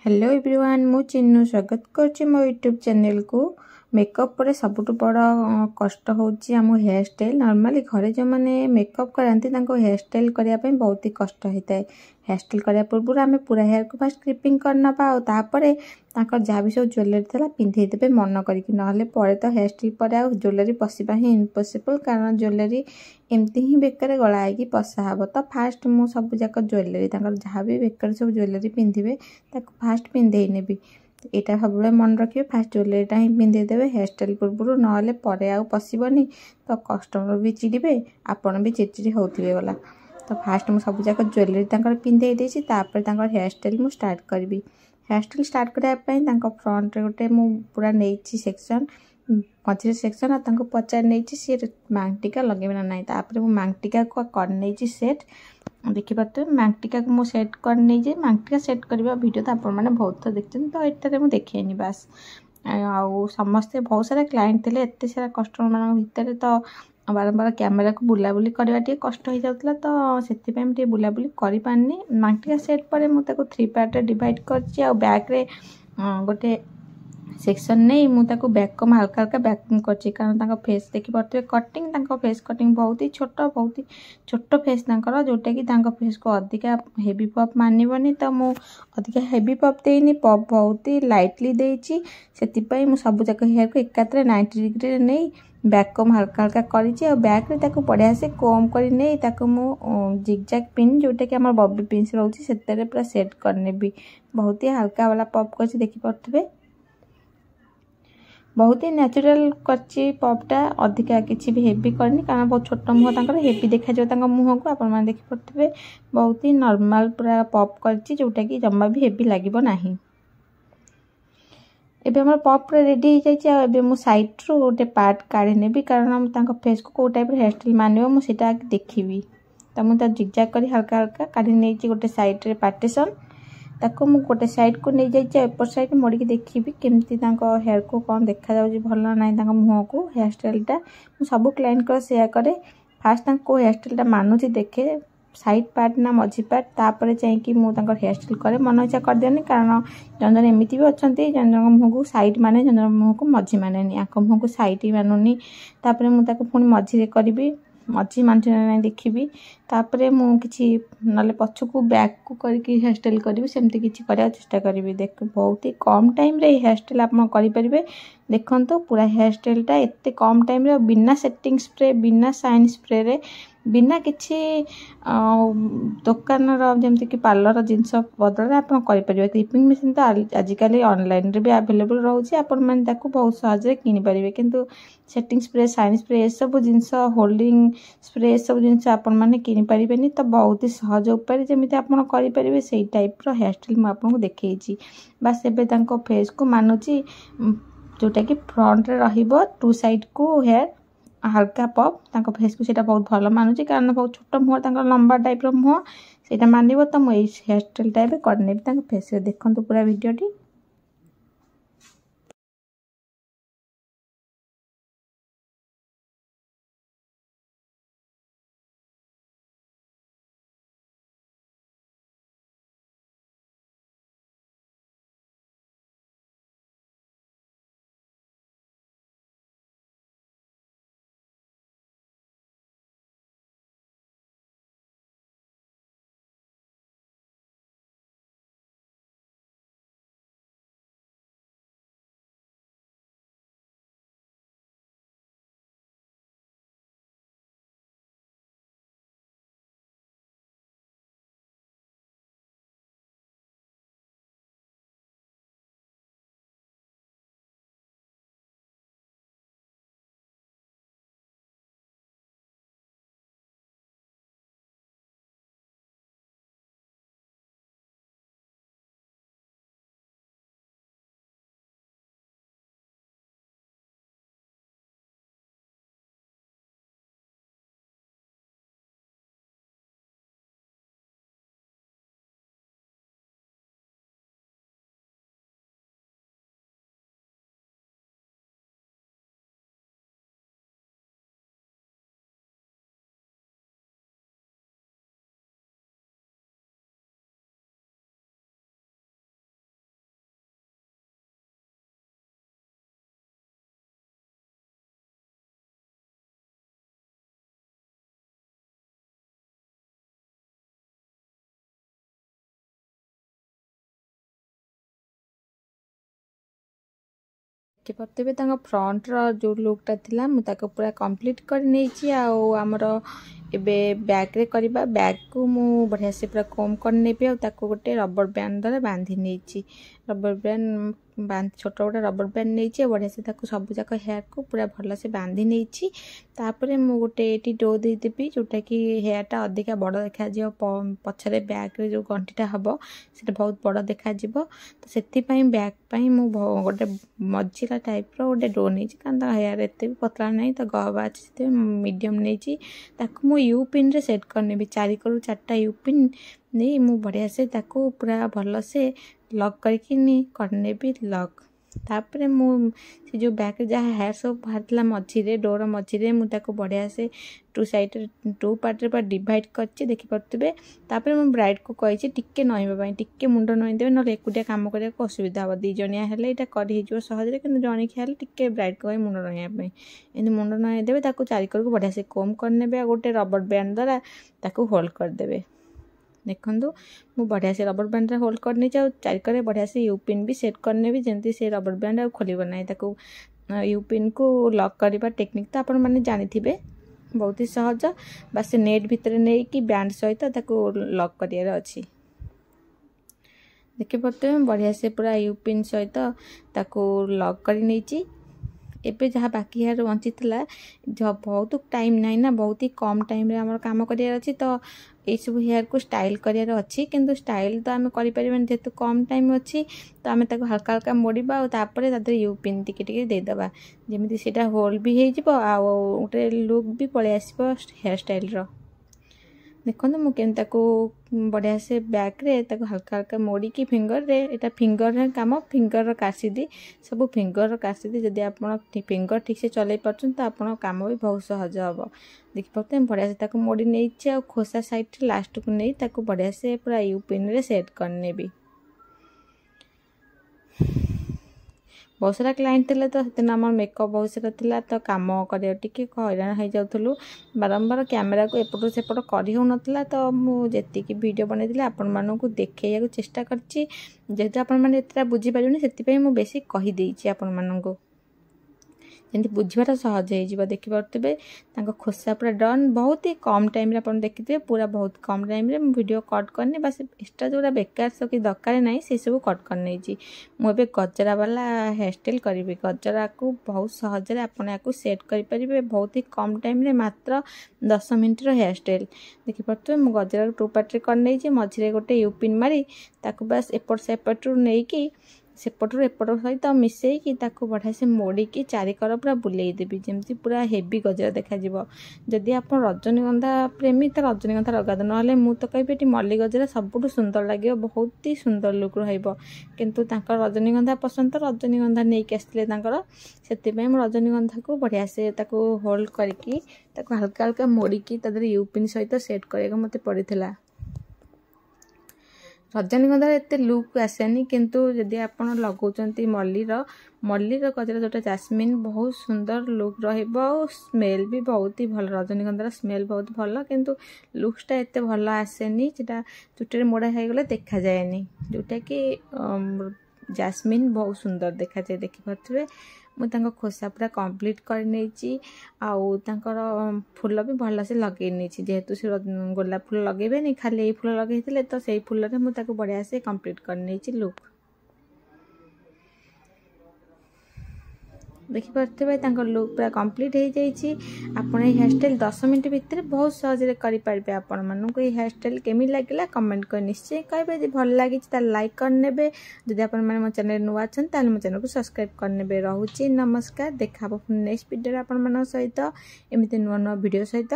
Hello everyone मु चिन्नू स्वागत करछि मो यूट्यूब चैनल को। मेकअप पर सबुठ बड़ कष्ट होची आम हेयर स्टाइल। नॉर्मली घरे जो मैंने मेकअप कराती हेयर स्टाइल करने बहुत ही कष्ट होता है। हेयर स्टाइल करने पूर्व आम पूरा हेयर को फास्ट क्लिपिंग करना जहाँ भी सब ज्वेलरी था पिंधेदेवे मन करके ना तो हेयर स्टाइल पर ज्वेलरी पशिबा ही इम्पॉसिबल, कारण ज्वेलरी एमती ही बेकर गला होगी पशा हे। तो फास्ट मु सब जाक ज्वेलरी जहाँ भी बेकर सब ज्वेलरी पिंधे फास्ट पिंधे नेबी। यहाँ सब मन रखिए फास्ट ज्वेलरीटा ही पिंधेदेवे हेयर स्टाइल पूर्व ना पशिबनी, तो कस्टमर भी चिड़े आपण भी चिड़चिड़ी होते गला। तो फास्ट मुझे सब जाक ज्वेलरी पिंधे देसी हेयर स्टाइल मुझे स्टार्ट करी। हेयर स्टाइल स्टार्ट करने फ्रंट रे गोटे पूरा नहीं सेक्शन मझे सेक्शन और पचार नहीं सी मांगटिका लगे ना ना। तापर मुझे मांगटिका को कर सेट देखिए मांगटिका को मुझे सेट कर मांगटिका सेट करवा वीडियो तो आपण मैंने बहुत थर देखते, तो ये मुझे देखनी बास आउ समस्ते बहुत सारा क्लाइंट थे एत सारा कस्टमर मान भितर, तो बारंबार कैमेरा को बुलाबुली करवा कष्ट हो जाता, तो से बुलाबुली कर पारनी। मांगटिका सेट पर मुझे 3 पार्ट डिवाइड कर बैक रे गोटे सेक्शन नहीं मुझे बैक कम हल्का हल्का बैकिंग कर, कारण फेस देखी पारे कटिंग फेस कटिंग बहुत ही छोट फेस जोटा कि फेस को अधिका हेवी पप मानवनी, तो मुझे अधिका हेवी पप देनी पप बहुत ही लाइटली देती से मुझे सब जाक हेयर को एकात्र 90 डिग्री नहीं बैक कम हल्का हल्का कर बैक रे बढ़िया से कम कर जिगजैग पिन जोटा कि आम बॉबी पिन्स रोचे से पूरा सेट करने बहुत ही हल्का वाला पप कर देखी पारे बहुत ही नेचुरल करछि पपटा अधिका किसी भी हेवी करनी, कारण बहुत छोट मुँह हेवी देखा मुँह को आपण देखी पारे बहुत ही नॉर्मल पूरा पप करछि जोटा कि जमा भी हेवी लगे ना। एबे हमर पप पूरा रेडी हो जाए मु साइड रू गोटे पार्ट काढ़ी नेबी, कारण फेस को टाइप हेयर स्टाइल मानिबो मुझे देखी। तो मुझे जिगजैग कर हल्का हल्का काढ़ी नहीं गोटे साइड रे पार्टीशन ताको मु गोटे साइड को नहीं जाइए एपर साइड मोड़ी देखी केमती हेयर को कौन देखा जाउछि भल ना मुँह को। हेयर स्टाइलटा मु सब क्लाइंट को शेयर करे फास्ट को हेयर स्टाइलटा मानुछि देखे साइड पार्ट ना मझी पार्ट तापर चाहिए मुझे हेयर स्टाइल करे मन इच्छा कर दियनी, कारण जन जन एमती भी अच्छा जन जन मुँह को साइड माने जन जन मुँह को मझी माने आंख मुँह को साइड ही मानुनी। तापर मुझे पुणी मझी करी मझी मानते ना देखी तापर मुझे ना पछ को बैक को करके हेयर स्टाइल करी सेमती किसी करने चेष्टा करी। देख बहुत ही कम टाइम रे हेयर स्टाइल आप करें देखो तो पूरा हेयर स्टाइलटा एत कम टाइम रे बिना सेटिंग स्प्रे बिना साइन स्प्रे रे बिना किसी दुकान जमती कि पार्लर जिनस बदल आप क्लिपिंग मेसीन तो आजिकल ऑनलाइन रे भी अवेलेबल रोचे आपण मैंने बहुत सहज किनीपर, किंतु सेटिंग स्प्रे साइन स्प्रे सब जिनस होल्डिंग स्प्रे सब जिनस आपण मैंने किनीपर, तो बहुत ही सहज उपाय जमी आप करेंगे से टाइप हेयर स्टाइल मुझे देखी। बास एवं फेस को मानुची जोटा कि फ्रंट रे रहिबो 2 साइड को हेयर हल्का पप फेस को सीटा बहुत भल मानुची, कारण बहुत छोट मुँह लंबा टाइप मुँह से मानव, तो मुझे हेयर स्टाइल टाइप करने फेस देखो पूरा वीडियो। देखिपे फ्रंटर जो लुकटा थिला मुझे पूरा कंप्लीट कर नहीं आमर एबे बैग रे करबा बैग को मु बढ़िया से पूरा कोम कर नेबी आ ताको गोटे रबर बैंड द्वारा बांधी नहीं रबर बैंड बांध छोट गोटे रबर बैंड नहीं बढ़िया से ताको सब जाक हेयर को पूरा भल से बांधी नहीं तापर मु गोटे एटी डो देदेवी जोटा कि हेयरटा अधिका बड़ देखा पछरे बैग रे जो गंठीटा हम से बहुत बड़ देखा तो से बैग पाई मु गोटे मझिला टाइप रो गोटे डो नहीं कारण हेयर एत भी पतला नहीं तो गहबा अच्छे मीडियम नहीं ताकू यू पिन रे सेट करनेबी 4 करू 4टा यू पिन नहीं मु बढ़िया से ताकू पूरा भल से लॉक करके करनेबी लॉक तापर मु से जो बैक जहाँ हेयर सब बाहर मझिरे डोर मझिरे मुझे बढ़िया से टू साइड टू पार्ट रे डिवाइड कर देखिपे तापर मु ब्राइड को कही टिके नईबा टिके मुंड नईदेवे ना एकुटिया काम करने को असुविधा हम 2 जणिया हेले यहाँ कर सहज कि जणिया हेले टिके ब्राइड को कही मुंड नईवाई एमती मुंड नईदेवे 4 को बढ़िया से कोम करने गोटे रबर बैंड द्वारा ताकू होल्ड करदे देखु मु बढ़िया से रबर बैंड होल्ड करनी 4 बढ़िया से यू पिन भी सेट करने भी जमती से रबर बैंड खोल ना ताकू यू पिन को लॉक करने टेक्निक तो आपण मैंने जानी बहुत ही सहज बस नेट भितर नहीं कि बैंड सहित ताकू लॉक करार अच्छी देखिपे बढ़िया से पूरा यू पिन सहित ताकू लॉक कर नहीं एबे जहाँ बाकी हेयर बंची बहुत टाइम नहीं ना बहुत ही कम टाइम रे हमर काम करार अच्छी तो ये सब हेयर को स्टाइल करार अच्छी किंतु स्टाइल तो आम करें जेहेतु कम टाइम अच्छी तो आम हल्का हल्का मोड़वा और यू पिन टिके देदेबा जमी से होल भी गोटे लुक भी पलि आस हेयर स्टाइल रो देखो मुझे बढ़िया से बैक रे हल्का हल्का मोड़ी की फिंगर रे एटा फिंगर रे काम फिंगर कासीदी सब फिंगर कासीदी जदि आप फिंगर ठीक से चल पार्छन तो आप काम भी बहुत सहज हम देखिपे बढ़िया से मोड़ी नहीं आ खोसा साइड लास्ट को नहीं बढ़िया से पूरा यू पिन रे सेट करने भी बहुत सारा क्लाइंट थे तो से मेकअप बहुत सारा था तो कम कर हैरान हो जाऊँ बारंबार कैमेरा को एपट सेपट कर हो ना तो मुझे वीडियो बनई आपण मानक देखा चेष्टा करची जेहेतु आपण मैंने एत बुझीपारे से बेसी कहीदे आपण मानक जमी बुझार सहज हो देखिपे खोसा पूरा डन बहुत ही कम टाइम आप देखिए पूरा बहुत कम टाइम वीडियो कट करने बस एक्सट्रा जोड़ा बेकार सब कि दरकार ना से सब कट करनी मुझे गजरा वाला हेयर स्टाइल करी गजरा को बहुत सहज आपको सेट करें बहुत ही कम टाइम मात्र 10 मिनट हेयर स्टाइल देखिपे मुझे गजरा 2 पार्ट करनी मझे गोटे यू पिन मारी बस एपट सेपटू नहीं कि सेपटू एपट सहित मिसेकी बढ़िया से मोड़िकी 4 कर पूरा बुले देवी जमी पूरा हेवी गजरा देखा जदि आप रजनीगंधा प्रेमी तो रजनीगंधा लगा दे ना मुझे कहि ये मल्ली गजरा सबुठ सुंदर लगे बहुत ही सुंदर लुक रु रजनीगंधा पसंद तो रजनीगंधा नहीं आसते से रजनीगंधा को बढ़िया से होल्ड करके हल्का हल्का मोड़िकी यू पिन सहित सेट कर मत पड़ा रजनीगंधार एत लुक आसेनी किंतु जदि आप लगौंट मल्लीर गजरा जोटा जास्मिन बहुत सुंदर लुक स्मेल भी बहुत ही भल रजनीगंधार स्मेल बहुत भल किंतु लुक्सटा एत भल आसेनी जेटा चुटे मोड़ा होगले देखा जाएनी जोटा कि जास्मिन बहुत सुंदर देखा जाए देखिपे मुझे खोसा पूरा कंप्लीट कर नहीं फूल भी भल से लगे नहीं जेहेतु से गोलाप फूल लगे नहीं खाली ये फूल लगे तो से फूल मुझे बढ़िया से कंप्लीट कर नहीं लुक देखिपे लुक पूरा कंप्लीट हो जाइए आप हेयर स्टाइल 10 मिनट भितर बहुत सहज करेंगे आपण मानक ये हेयर स्टाइल केमी लगे कमेंट कर निश्चय कहे भल लगी लाइक करने जदि आप मो चैनल नुआ अच्छा मो चैनल को सब्सक्राइब करने रोचे नमस्कार देखा नेक्स्ट वीडियो आपण सहित एमती नुआ नुआ वीडियो सहित।